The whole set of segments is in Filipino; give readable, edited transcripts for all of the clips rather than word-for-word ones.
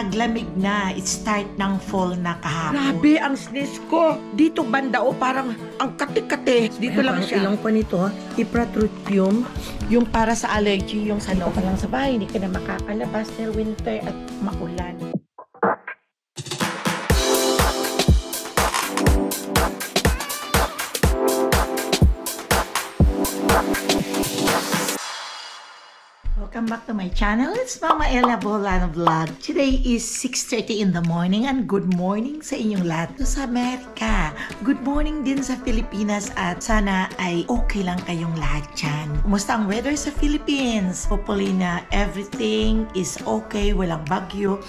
taglamig na. It start ng fall na kahapon. Grabe, ang sneeze ko. Dito banda parang ang kati-kati. Dito lang siya. Ilang pa nito, Ipratropium. Yung para sa allergy, yung sa loob ka lang sa bahay, hindi ka na makakalabas dahil winter at maulan. Welcome back to my channel. It's Mama Ella Bolano Vlog. Today is 6:30 in the morning and good morning sa inyong lahat sa Amerika. Good morning din sa Pilipinas at sana ay okay lang kayong lahat dyan. Kumusta ang weather sa Philippines? Hopefully na everything is okay, walang bagyo,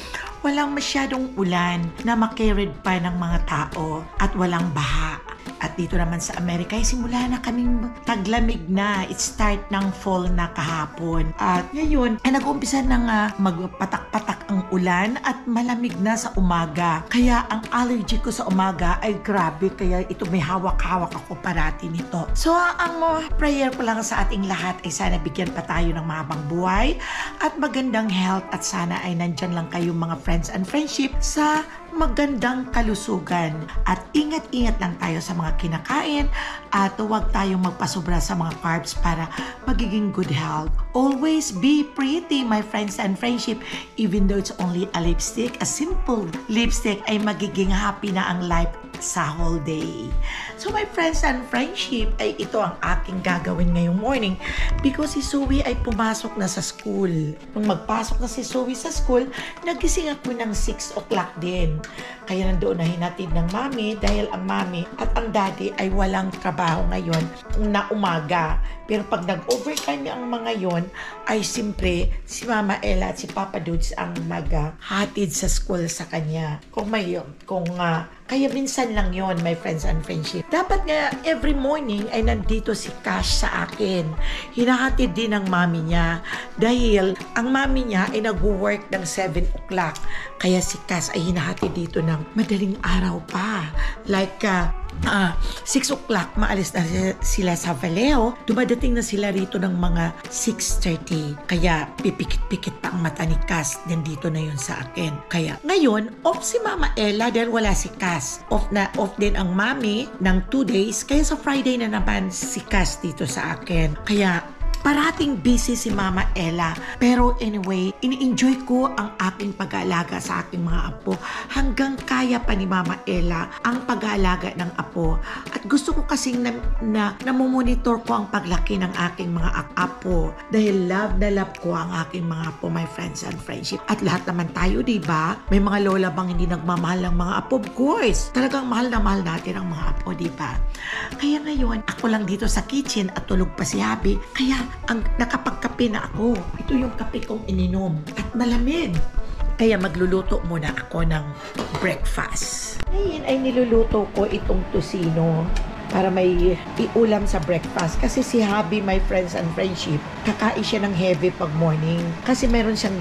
walang masyadong ulan na makirid pa ng mga tao at walang baha. At dito naman sa Amerika, simula na kaming taglamig na. It start ng fall na kahapon. At ngayon, ay nag-umpisa na nga magpatak-patak ang ulan at malamig na sa umaga. Kaya ang allergy ko sa umaga ay grabe. Kaya ito may hawak-hawak ako parati nito. So, ang prayer ko lang sa ating lahat ay sana bigyan pa tayo ng mahabang buhay at magandang health at sana ay nandyan lang kayong mga friends and friendship sa magandang kalusugan. At ingat-ingat lang tayo sa mga kinakain at huwag tayong magpasobra sa mga carbs para magiging good health. Always be pretty, my friends and friendship. Even though it's only a lipstick, a simple lipstick ay magiging happy na ang life sa whole day. So my friends and friendship, ay ito ang aking gagawin ngayong morning because si Zoe ay pumasok na sa school. Nung magpasok na si Zoe sa school, nagising ako ng 6 o'clock din. Kaya nandoon na hinatid ng mami dahil ang mami at ang daddy ay walang trabaho ngayon na umaga. Pero pag nag-overtime ang mga yon, ay simpre si Mama Ella at si Papa Dudes ang maghatid sa school sa kanya. Kaya minsan lang yon, my friends and friendship. Dapat nga every morning ay nandito si Cash sa akin. Hinahatid din ng mami niya dahil ang mami niya ay nag-work ng 7 o'clock. Kaya si Cash ay hinahatid dito ng madaling araw pa. Like 6 o'clock, maalis na sila sa Vallejo. Dumadating na sila rito ng mga 6:30. Kaya pipikit-pikit pa ang mata ni Cass. Nandito na yun sa akin. Kaya ngayon, off si Mama Ella dahil wala si Cass. Off din ang mami ng 2 days. Kaya sa Friday na naman si Cass dito sa akin. Kaya parating busy si Mama Ella. Pero anyway, ini-enjoy ko ang aking pag-aalaga sa aking mga apo. Hanggang kaya pa ni Mama Ella ang pag-aalaga ng apo. At gusto ko kasing namomonitor ko ang paglaki ng aking mga apo. Dahil love na love ko ang aking mga apo, my friends and friendship. At lahat naman tayo, diba? May mga lola bang hindi nagmamahal ng mga apo? Of course! Talagang mahal na mahal natin ang mga apo, diba? Kaya ngayon, ako lang dito sa kitchen at tulog pa si Habi. Kaya ang nakapagkape na ako. Ito yung kape kong ininom at malamig. Kaya magluluto muna ako ng breakfast. Ngayon ay niluluto ko itong tusino para may iulam sa breakfast. Kasi si Habi, my friends and friendship, kakain siya ng heavy pag morning. Kasi meron siyang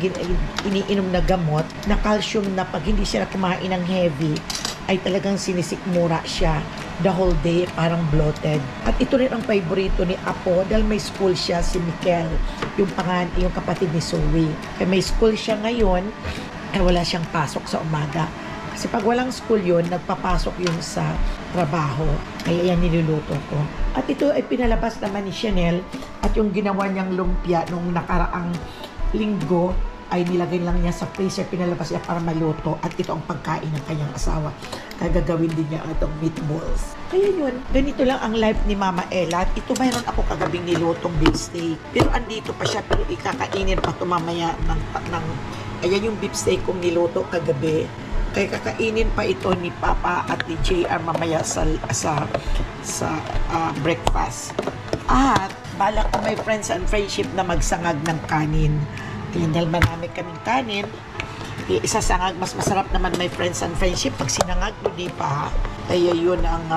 iniinom na gamot na calcium na pag hindi siya kumain ng heavy, ay talagang sinisikmura siya the whole day, parang bloated. At ito rin ang favorito ni Apo dahil may school siya, si Mikel, yung kapatid ni Zoe. Kaya may school siya ngayon, ay wala siyang pasok sa umaga. Kasi pag walang school yun, nagpapasok yun sa trabaho. Kaya yan niluluto ko. At ito ay pinalabas naman ni Chanel at yung ginawa niyang lumpia nung nakaraang linggo, ay nilagay lang niya sa freezer, pinalabas niya para maluto at ito ang pagkain ng kanyang asawa. Kaya gagawin din niya itong meatballs. Kaya yun, ganito lang ang life ni Mama Ella. At ito mayroon ako kagabing nilutong beef steak. Pero andito pa siya, pero ikakainin pa ito mamaya ayan yung beef steak kong niluto kagabi. Kaya kakainin pa ito ni Papa at ni JR mamaya sa breakfast. At balak ko my friends and friendship na magsangag ng kanin. Kaya dahil marami kaming kanin, isasangag, mas masarap naman my friends and friendship pag sinangag mo, di pa? Kaya yun ang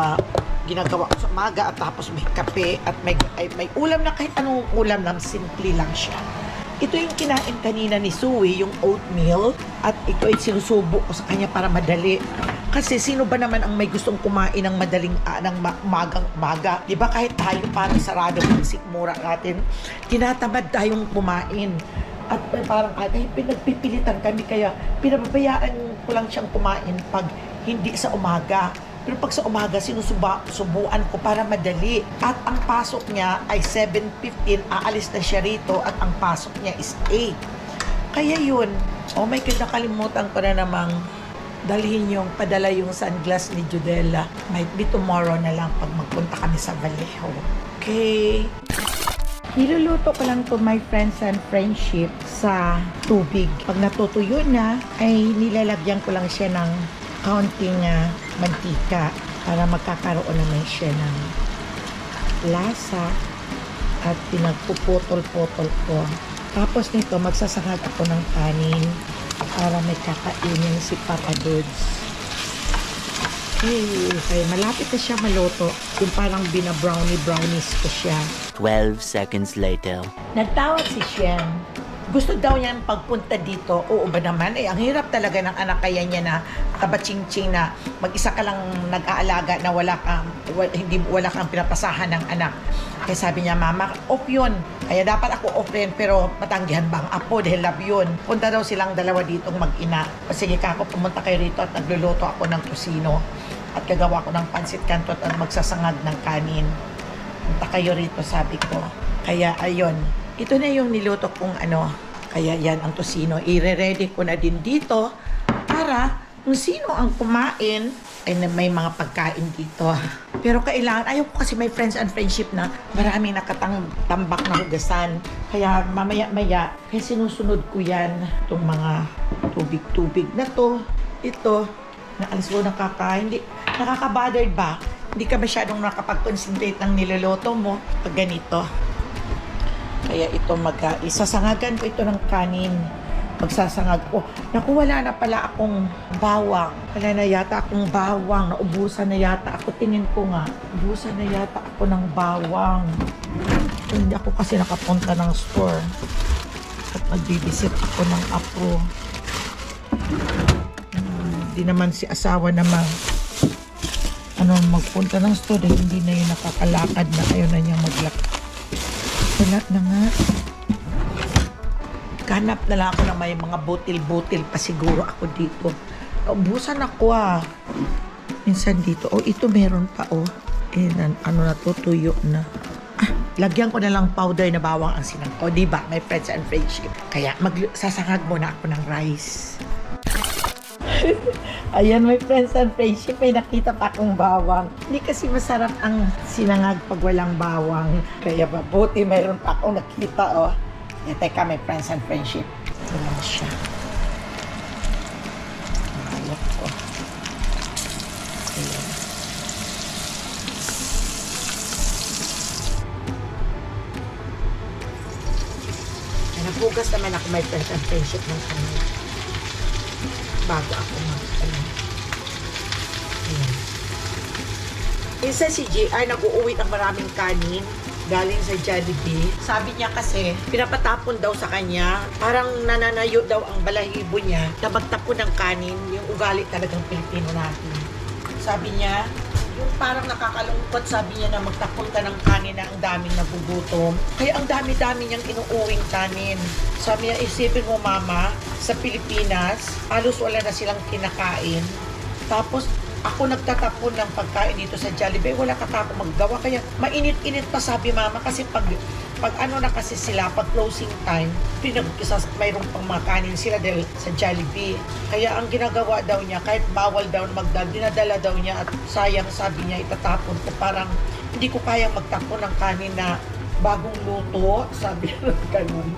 ginagawa ko sa umaga at tapos may kape at may ulam na kahit anong ulam na simple lang siya. Ito yung kinain kanina ni Zoe, yung oatmeal, at ito ay sinusubo ko sa kanya para madali. Kasi sino ba naman ang may gustong kumain ng madaling ng magang-maga? Di ba kahit tayo parang sarado ng sikmura natin, tinatamad tayong kumain. At parang pinagpipilitan kami kaya pinababayaan ko lang siyang kumain pag hindi sa umaga. Pero pag sa umaga, subuan ko para madali. At ang pasok niya ay 7:15, aalis na siya rito at ang pasok niya is 8. Kaya yun, oh my God, nakalimutan ko na namang padala yung sunglass ni Judella. Might be tomorrow na lang pag magpunta kami sa Vallejo. Okay? Niluluto ko lang to my friends and friendship sa tubig. Pag natutuyo na, ay nilalagyan ko lang siya ng kaunting mantika para magkakaroon naman siya ng lasa at pinagpuputol-putol ko. Tapos nito, magsasangag ako ng kanin para may kakainin si Papa Dudes. Okay, malapit na siya maluto. Yung parang brownies ko siya. 12 seconds later. Nagtawag si Shen. Gusto daw niya pagpunta dito. Oo ba naman? Ang hirap talaga ng anak kaya niya na kabaching-ching na mag-isa ka lang nag-aalaga na wala kang pinapasahan ng anak. Kaya sabi niya, Mama, off yun. Kaya dapat ako off rin, pero matanggihan bang apo dahil love yun. Punta daw silang dalawa ditong mag-ina. Sige ka ako, pumunta kayo rito at nagluluto ako ng kusino. At gagawa ko ng pansit kantot at magsasangag ng kanin. Punta kayo rito, sabi ko. Kaya ayun, ito na yung niluto kong kaya yan ang tosino. I-ready ko na din dito para kung sino ang kumain ay may mga pagkain dito. Pero kailangan, ayaw ko kasi may friends and friendship na maraming nakatambak na hugasan. Kaya mamaya-maya, kaya sinusunod ko yan, itong mga tubig-tubig na to. Ito, na alas ko hindi nakaka-bothered ba? Hindi ka masyadong nakapag-concentrate ng niloloto mo pag ganito. Kaya ito isasangagan ko ito ng kanin. Magsasangag ko. Naku, wala na pala akong bawang. Wala na yata akong bawang. Naubusan na yata ako. Tingin ko nga. Ubusan na yata ako ng bawang. Hindi ako kasi nakapunta ng store. At magbibisit ako ng apo. Hindi naman si asawa naman magpunta ng store. Hindi na yun nakakalakad na. Ayaw na niyang maglakad. Wala na nga. Ganap na lang ako na may mga butil-butil pa siguro ako dito. Ubusan ako Minsan dito. Ito meron pa natutuyo na. Lagyan ko na lang powder na bawang ang sinang ko. Diba? My friends and friendship. Kaya sasangag muna ako ng rice. Ayan, my friends and friendship, may nakita pa akong bawang. Hindi kasi masarap ang sinangag pag walang bawang. Kaya mabuti, mayroon pa akong nakita, teka, my friends and friendship. Ito lang siya. Malap ko. Ayan. Naghugas naman ako, my friends and friendship, ng kanila. Bago ako Minsan si JR nag-uuwi ng maraming kanin galing sa Jollibee. Sabi niya kasi, pinapatapon daw sa kanya. Parang nananayo daw ang balahibo niya na magtapon ng kanin. Yung ugali talagang Pilipino natin. Sabi niya, yung parang nakakalungkot, sabi niya na magtapon ka ng kanin na ang daming nagugutom. Kaya ang dami-dami niyang inuuwing kanin. Sabi niya, isipin mo mama, sa Pilipinas, halos wala na silang kinakain. Tapos, ako nagtatapon ng pagkain dito sa Jollibee, wala katapon maggawa. Kaya mainit-init pa sabi mama kasi pag na kasi sila, pag closing time, mayroong pang mga kanin sila dahil sa Jollibee. Kaya ang ginagawa daw niya, kahit bawal daw dinadala daw niya at sayang sabi niya itatapon ko. Parang hindi ko kayang magtapon ng kanin na bagong luto, sabi niya ganun.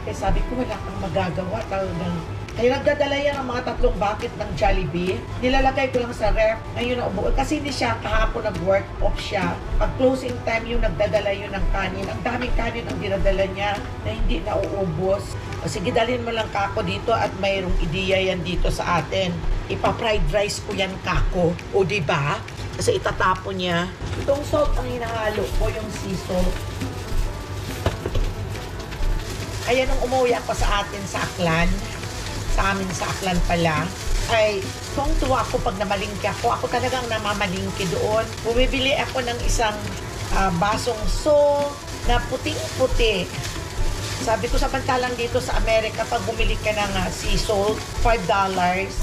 Kaya sabi ko wala kang magagawa talagang. Kaya nagdadala yan ng mga 3 bucket ng Jollibee. Nilalagay ko lang sa ref. Ngayon na umuwi. Kasi hindi siya kahapon nag-work off siya. Pag closing time yung nagdadala yun ng kanin. Ang daming kanin ang dinadala niya na hindi nauubos. O sige, dalhin mo lang kako dito at mayroong ideya yan dito sa atin. Ipa-fried rice ko yan kako. O diba? Kasi itatapon niya. Itong salt ang hinahalo ko, yung sea salt. Kaya nung umuwi ako sa atin sa Aklan, sa amin sa Aklan pala, ay tuwang-tuwa ako pag namalingki ako. Ako talagang namamalingki doon. Bumibili ako ng isang basong so na puting-puti. Sabi ko, samantalang dito sa Amerika, pag bumili ka ng sea salt, $5.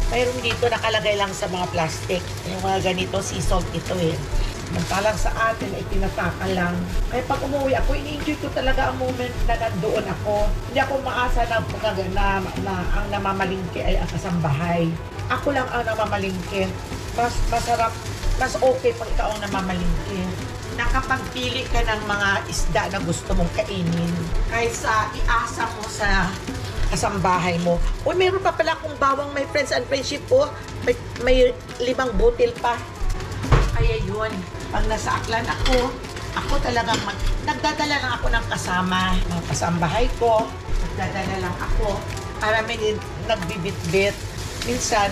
Mayroon dito nakalagay lang sa mga plastic. Yung mga ganito, sea salt ito eh. Samantalang sa atin ay tinataka lang. Kaya pag umuwi ako, ini-enjoy ko talaga ang moment na nandoon ako. Hindi ako maasa na ang namamalingki ay ang kasambahay. Ako lang ang namamalingki. Mas masarap, mas okay pag ikaw ang namamalingki. Nakapagpili ka ng mga isda na gusto mong kainin kaysa iasa mo sa kasambahay mo. Uy, meron pa pala akong bawang may friends and friendship po. May 5 butil pa. Kaya yun, pag nasa Aklan ako talagang nagdadala lang ako ng kasama. Mga kasambahay ko, nagdadala lang ako. Para may nagbibit-bit. Minsan,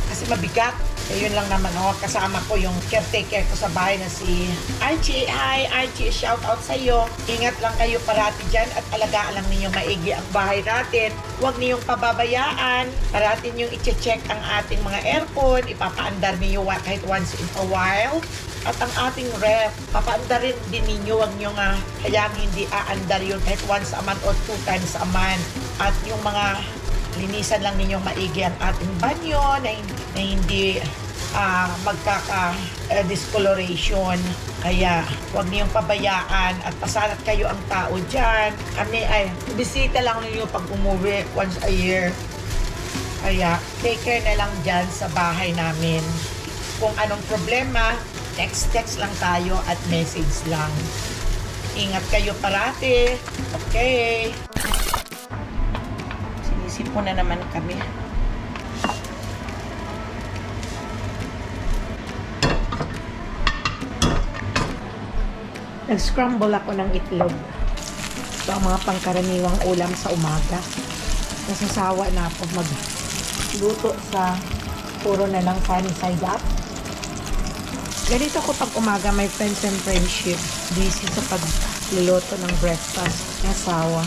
kasi mabigat. Ayun lang naman ako. Kasama ko yung caretaker ko sa bahay na si Archie. Hi Archie, shout out sa iyo. Ingat lang kayo parati dyan at alagaan lang ninyong maigi ang bahay natin. Huwag ninyong pababayaan. Parati ninyong i-check ang ating mga aircon. Ipapaandar ninyo kahit once in a while. At ang ating ref, papaandarin din ninyo. Huwag nyo nga hayang hindi aandar yun kahit once a month or 2 times a month. At yung mga linisan lang ninyong maigi ang ating banyo na hindi magkaka-discoloration. Kaya huwag niyong pabayaan at pasalat kayo ang tao dyan. Kami ay bisita lang ninyo pag umuwi once a year. Kaya take care na lang dyan sa bahay namin. Kung anong problema, text lang tayo at message lang. Ingat kayo parati. Okay. Sinisipon na naman kami. Nag-scramble ako ng itlog. Ito ang mga pangkaraniwang ulam sa umaga. Nasasawa na ako magluto sa puro na ng sunny side up. Ganito ako pag umaga, my friends and friendship. Busy sa pagluluto ng breakfast. Nasawa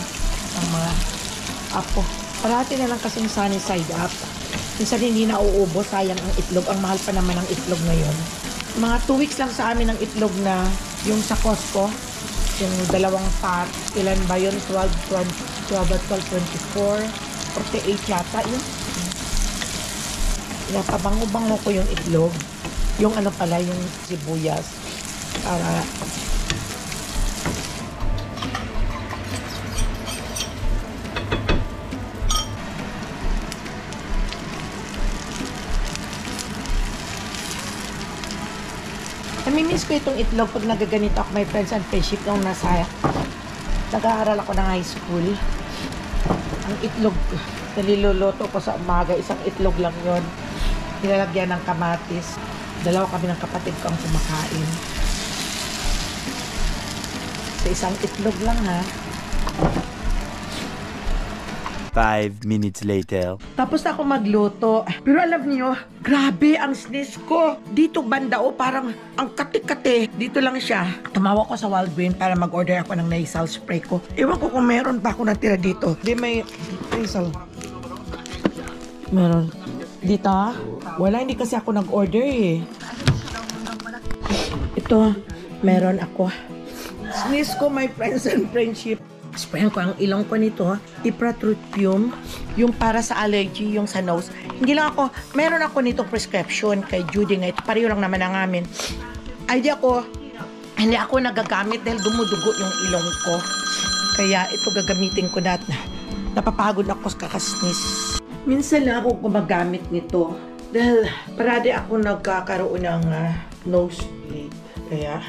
ang mga apo. Parati na lang kasing sunny side up. Minsan hindi na uubo, sayang ang itlog. Ang mahal pa naman ang itlog ngayon. Mga 2 weeks lang sa amin ang itlog na yung sa Costco. Yung 2 pack. Ilan ba yun? 12, 24, 48 yata yun. Pinapabango-bango ko yung itlog. Yung ano pala, yung sibuyas. Para namimiss ko itong itlog pag nagaganito ako, my friends and friendship, nung nag-aaral ako ng high school. Ang itlog, niluluto ko sa umaga, isang itlog lang yon. Nilalagyan ng kamatis. 2 kami ng kapatid ko ang kumakain. Sa isang itlog lang ha. 5 minutes later. Tapos ako magluto. Pero alam niyo, grabe ang sneeze ko. Dito banda parang ang kati-kati. Dito lang siya. Tumawag ko sa Walgreens para mag-order ako ng nasal spray ko. Ewan ko kung meron pa ako natira dito. Di may nasal. Meron. Dito ha? Wala, hindi kasi ako nag-order eh. Ito, meron ako. Sneeze ko, my friends and friendship. Sprayan ko ang ilong ko nito, Ipratropium, yung para sa allergy, yung sa nose. Hindi lang ako, meron ako nitong prescription kay Judy nga, ito pareho lang naman ang amin. Hindi ako nagagamit dahil dumudugo yung ilong ko. Kaya ito gagamitin ko na. Napapagod ako sa kakasnis. Minsan lang ako gumagamit nito dahil parati ako nagkakaroon ng nose bleed. Kaya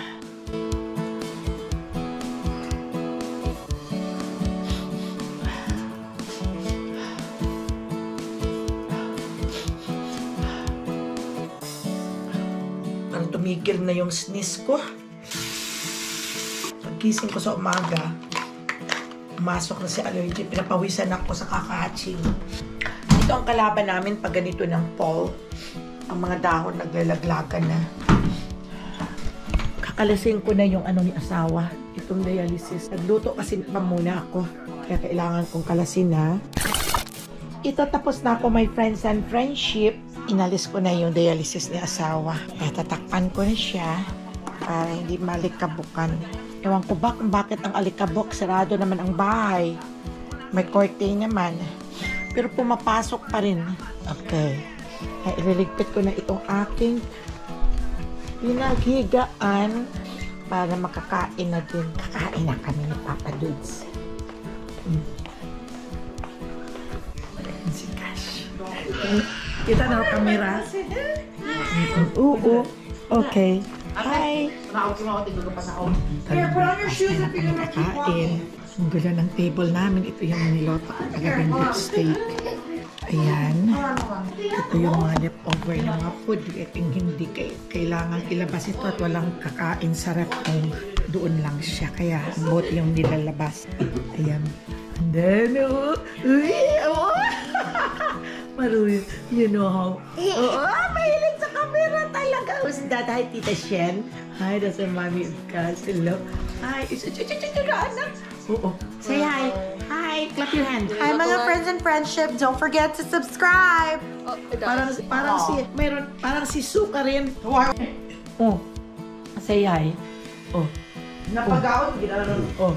tumigil na yung sneeze ko. Pagkising ko sa umaga, pumasok na si allergy. Pinapawisan ako sa kakahatching. Ito ang kalaban namin pag ganito ng fall. Ang mga dahon naglalaglagan na. Kakalasin ko na yung ni asawa. Itong dialysis. Nagluto kasi pa muna ako. Kaya kailangan kong kalasin ha. Ito tapos na ako, my friends and friendship. Inalis ko na yung dialysis ni asawa. Kaya tatakpan ko na siya para hindi malikabukan. Ewan ko ba kung bakit ang alikabok, sarado naman ang bahay. May curtain naman. Pero pumapasok pa rin. Okay. Ay, ililigpit ko na itong aking pinaghigaan para makakain na din. Kakain na kami ni Papa Dudes. Si Cash. Kita na ang camera. Oo. Okay. Hi! Here, put on your shoes if you're gonna keep walking. Ang gulo ng table namin. Ito yung niloto ko kagabing beef steak. Ayan. Ito yung mga leftover ng mga food. Ito yung hindi kailangan ilabas ito at walang kakain sa rep kung doon lang siya. Kaya buti yung nilalabas. Ayan. And then, Maru, you know how. Mahilig sa camera talaga. Who's that? Hi, Tita Shen. Hi, that's my mommy of Cass. Hello. Hi. Anak. Oo. Say hi. Hi. Clap your hand. Hi, mga friends and friendship. Don't forget to subscribe. Parang si Suka rin. Oh. Say hi. Oh. Napagaon. Oh.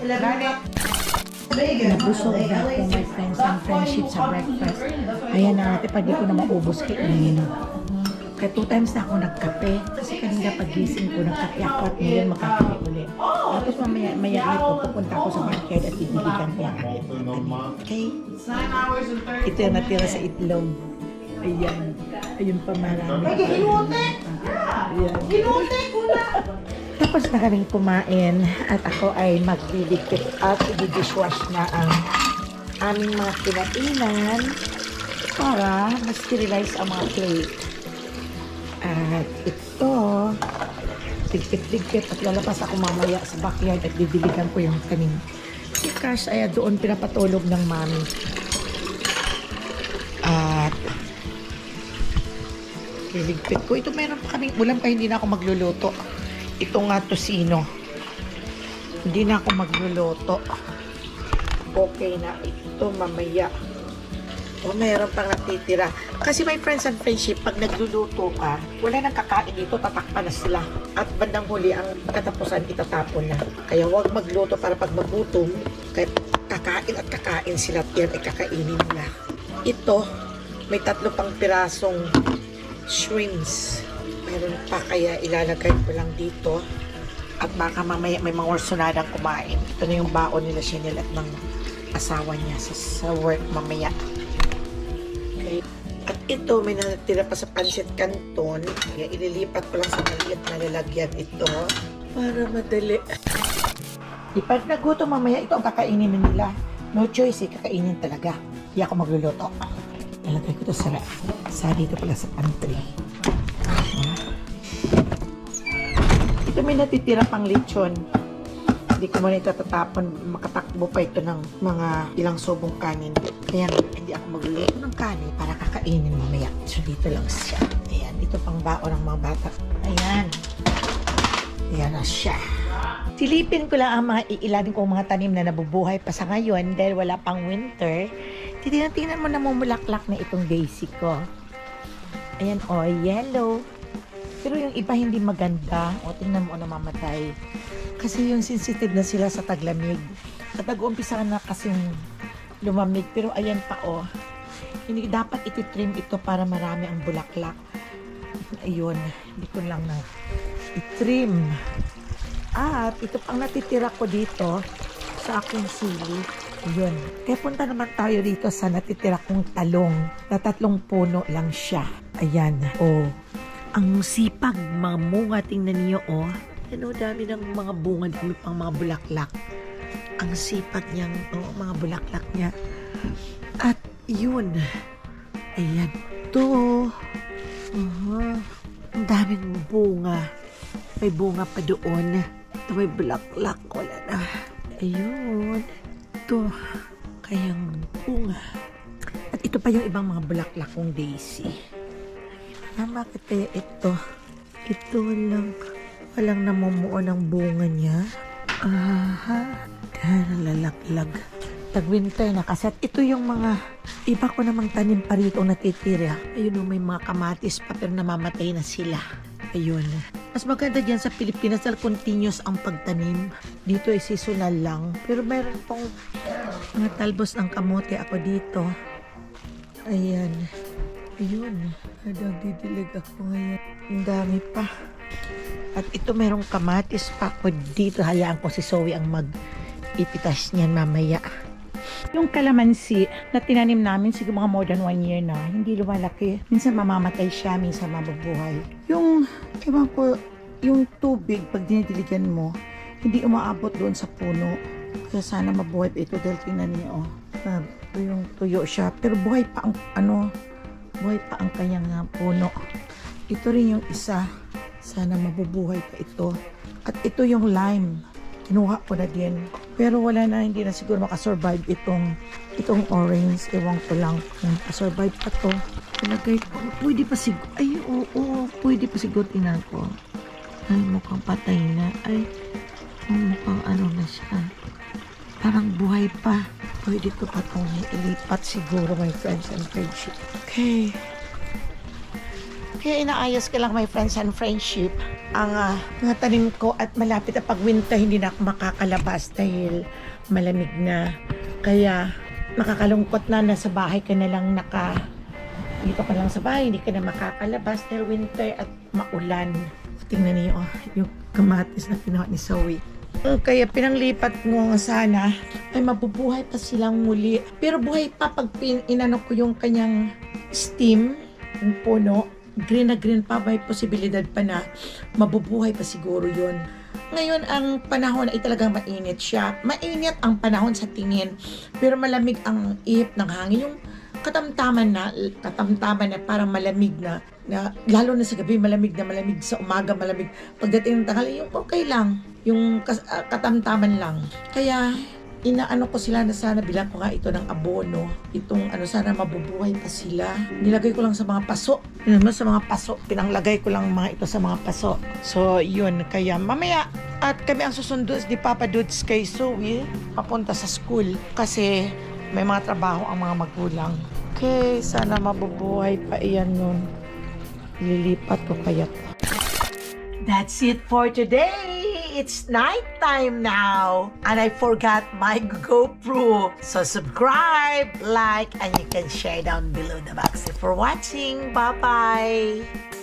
Nabusog na ako my friends and friendship sa breakfast. Ayan na ate, pag di ko na maubos kainin. Kaya 2 times na ako nagkape. Kasi kanina pagising ko, nagkape ako at ngayon makakape ulit. Tapos maya ito, pupunta ako sa market at ibigyan ko ang aking. Okay? Ito yung natira sa itlog. Ayan. Ayun pa marami. Ay, ginuti! Ayan. Ginuti ko na! Tapos na kaming kumain at ako ay magliligpit at i-dishwash na ang aming mga kinainan para ma-sterilize ang mga plate. At ito, ligpit-ligpit at lalabas ako mamaya sa backyard at didiligan ko yung kanin. Si Cash ay doon pinapatulog ng mami. At liligpit ko. Ito meron pa kaming ulam kaya hindi na ako magluluto. Ito nga tosino. Hindi na ako magluluto. Okay na ito mamaya. O meron pang natitira. Kasi my friends and friendship, pag nagluluto ka, wala nang kakain dito, tatakpan na sila. At bandang huli, ang katapusan, itatapon na. Kaya huwag magluto para pag magutom, kaya kakain at kakain sila at yan ay kakainin nila. Ito, may 3 pang pirasong shrimps. Meron pa kaya ilalagay ko lang dito at baka mamaya may mga orsonadang kumain. Ito na yung baon nila Chanel at ng asawa niya sa work mamaya. Okay. At ito may natira pa sa pancit canton. Kaya ililipat ko lang sa maliit na lalagyan ito para madali. Pag nagutom mamaya ito ang kakainin nila. No choice kakainin talaga. Hindi ako magluluto. Lalagay ko ito sa dito pala sa pantry. Ito may natitira pang lechon. Hindi ko muna ito tatapon. Makatakbo pa ito ng mga ilang sobong kanin. Kaya hindi ako magluluto ng kanin para kakainin mamaya. So dito lang siya. Ayan, ito pang baon ng mga bata. Ayan. Ayan na siya. Silipin ko lang ang mga iilan kong mga tanim na nabubuhay pa sa ngayon dahil wala pang winter. Tingnan mo na mumulaklak na itong daisy ko. Ayan o, yellow. Pero yung iba hindi maganda. O, tingnan mo namamatay. Kasi yung sensitive na sila sa taglamig. At nag-uumpisa na kasing lumamig. Pero ayan pa o. Hindi dapat ititrim ito para marami ang bulaklak. Ayun. Hindi ko lang na itrim. At ito pang natitira ko dito sa aking sili. Yun. Kaya punta naman tayo dito sa natitira kong talong. Na 3 puno lang siya. Ayan. O. Ang sipag, mga bunga, tingnan niyo, oh. Ano, dami ng mga bunga, dami pang mga bulaklak. Ang sipag niyang, oh, mga bulaklak niya. At, yun. Ayan, to. Ang daming bunga. May bunga pa doon. Ito may bulaklak, wala na. Ayun. Ito, kayang bunga. At ito pa yung ibang mga bulaklak kong daisy. Bakit kaya ito? Ito walang namumuo ng bunga niya. Aha. Dahil nalalaglag. Tag-winter na kasi. At ito yung mga iba ko namang tanim pa rito natitira. Ayun, may mga kamatis pa pero namamatay na sila. Ayun. Mas maganda dyan sa Pilipinas dahil continuous ang pagtanim. Dito ay seasonal lang. Pero meron pong mga talbos ng kamote ako dito. Ayan. Ayun. Nagdidilig ako ngayon. Ang dami pa. At ito merong kamatis pa ako dito. Hayaan ko si Zoe ang mag-ipitas niyan mamaya. Yung kalamansi na tinanim namin, siguro mga more than 1 year na, hindi lumalaki. Minsan mamamatay siya, minsan mabubuhay. Yung, ewan ko, yung tubig, pag dinidiligan mo, hindi umaabot doon sa puno. Kaya sana mabuhay pa ito dahil tingnan niyo, yung tuyo siya. Pero buhay pa ang, buhay pa ang kanyang puno. Ito rin yung isa. Sana mabubuhay pa ito. At ito yung lime. Kinuha ko na din. Pero wala na, hindi na siguro makasurvive itong orange. Ewan ko lang kung makasurvive pa to. Talagay ko. Pwede pa siguro. Ay, oo. Pwede pa siguro. Tingnan ko. Ay, mukhang patay na. Ay, mukhang ano na siya. Parang buhay pa. Pwede ko pa itong ilipat siguro, my friends and friendship. Okay. Kaya inaayos ko lang, my friends and friendship, ang mga tanim ko at malapit na pag winter hindi na ako makakalabas dahil malamig na. Kaya makakalungkot na nasa bahay ka na lang dito ka lang sa bahay, hindi ka na makakalabas dahil winter at maulan. Tingnan niyo yung kamatis na kinuha ni Zoe. Kaya pinanglipat mo sana ay mabubuhay pa silang muli. Pero buhay pa pag inano ko yung kanyang stem, yung puno. Green na green pa, may posibilidad pa na mabubuhay pa siguro yun. Ngayon, ang panahon ay talagang mainit siya. Mainit ang panahon sa tingin, pero malamig ang ihip ng hangin. Yung katamtaman na parang malamig na lalo na sa gabi, malamig sa umaga, malamig. Pagdating ng tanghali, yung okay lang. Yung katamtaman lang. Kaya, inaano ko sila na sana bilang ko nga ito ng abono. Itong sana mabubuhay pa sila. Nilagay ko lang sa mga paso. Sa mga paso. Pinanglagay ko lang mga ito sa mga paso. So, yun. Kaya mamaya, at kami ang susundo ni Papa Dudes kay Zoe papunta sa school. Kasi may mga trabaho ang mga magulang. Okay, sana mabubuhay pa iyan nun. Lilipat ko kaya. That's it for today. It's nighttime now and I forgot my GoPro. So subscribe, like, and you can share down below the box. For watching. Bye-bye.